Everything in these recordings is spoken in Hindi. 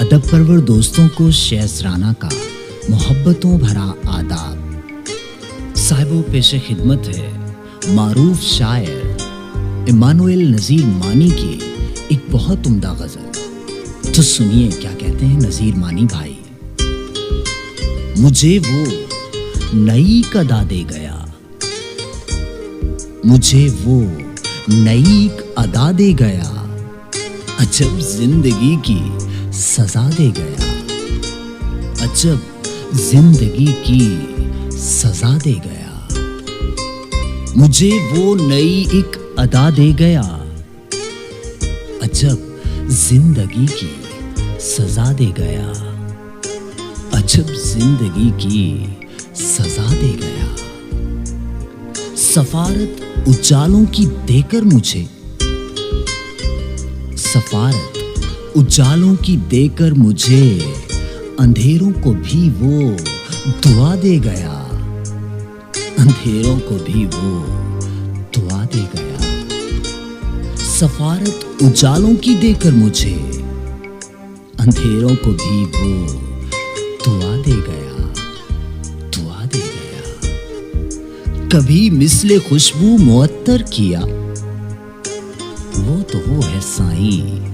अदब परवर दोस्तों को शेज़राना का मोहब्बतों भरा आदाब। साहिबो पेशे खिदमत है मारूफ शायर इमानुएल नज़ीर मानी की एक बहुत उम्दा गज़ल। तो सुनिए क्या कहते हैं नज़ीर मानी भाई। मुझे वो नई अदा दे गया, मुझे वो नई अदा दे गया, अजब जिंदगी की सजा दे गया, अजब जिंदगी की सजा दे गया। मुझे वो नई एक अदा दे गया, अजब जिंदगी की सजा दे गया, अजब जिंदगी की सजा दे गया। सफारत उजालों की देकर मुझे, सफारत उजालों की देकर मुझे अंधेरों को भी वो दुआ दे गया, अंधेरों को भी वो दुआ दे गया। सफारत उजालों की देकर मुझे अंधेरों को भी वो दुआ दे गया, दुआ दे गया। कभी मिसले खुशबू मुअत्तर किया, वो है साईं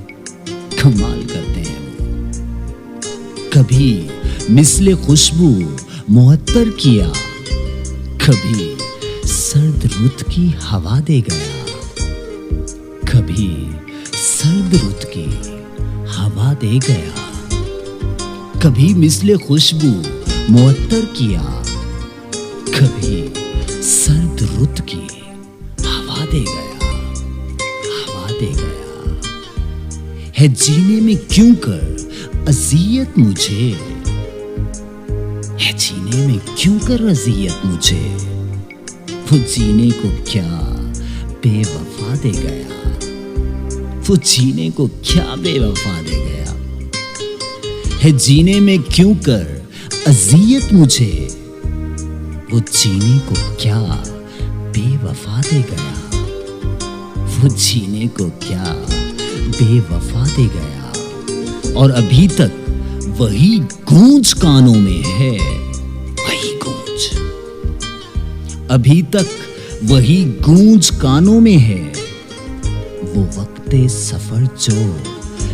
कमाल करते हैं वो। कभी मिसले खुशबू मुअत्तर किया, कभी सर्द रुत की हवा दे गया, कभी सर्द रुत की हवा दे गया। कभी मिसले खुशबू मुअत्तर किया, कभी सर्द रुत की हवा दे गया, हवा दे गया। है जीने में क्यों कर अजियत मुझे, है जीने में क्यों कर अजियत मुझे, वो जीने को क्या बेवफा दे गया, वो जीने को क्या बेवफा दे गया। है जीने में क्यों कर अजियत मुझे, वो जीने को क्या बेवफा दे गया, वो जीने को क्या बेवफा दे गया। और अभी तक वही गूंज कानों में है, वही गूंज, अभी तक वही गूंज कानों में है। वो वक्ते सफर जो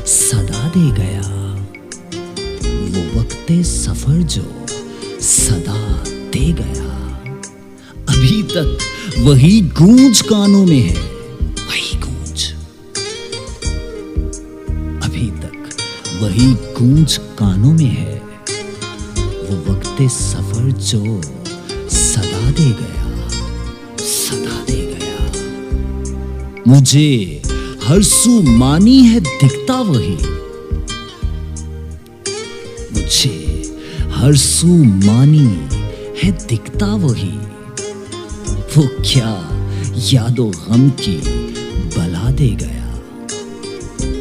सदा दे गया, वो वक्ते सफर जो सदा दे गया। अभी तक वही गूंज कानों में है, वही गूंज कानों में है। वो वक्ते सफर जो सदा दे गया, सदा दे गया। मुझे हर सू मानी है दिखता वही, मुझे हर सू मानी है दिखता वही। वो क्या यादो गम की बला दे गया,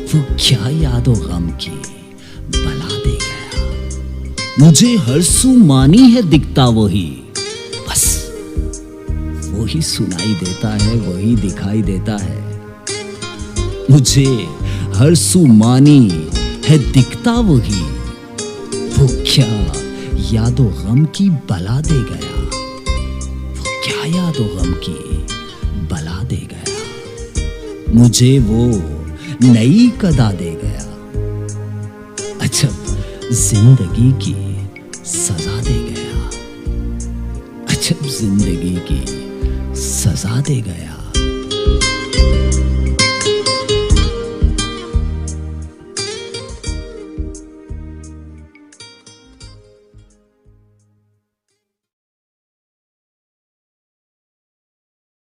वो क्या यादो गम की बला दे गया। मुझे हर सू मानी है दिखता वही, बस वही सुनाई देता है, वही दिखाई देता है। मुझे हर सू मानी है दिखता वही, वो क्या यादो गम की बला दे गया, वो क्या यादो गम की बला दे गया। मुझे वो नई अदा दे गया, अजब जिंदगी की सजा दे गया, अजब जिंदगी की सजा दे गया।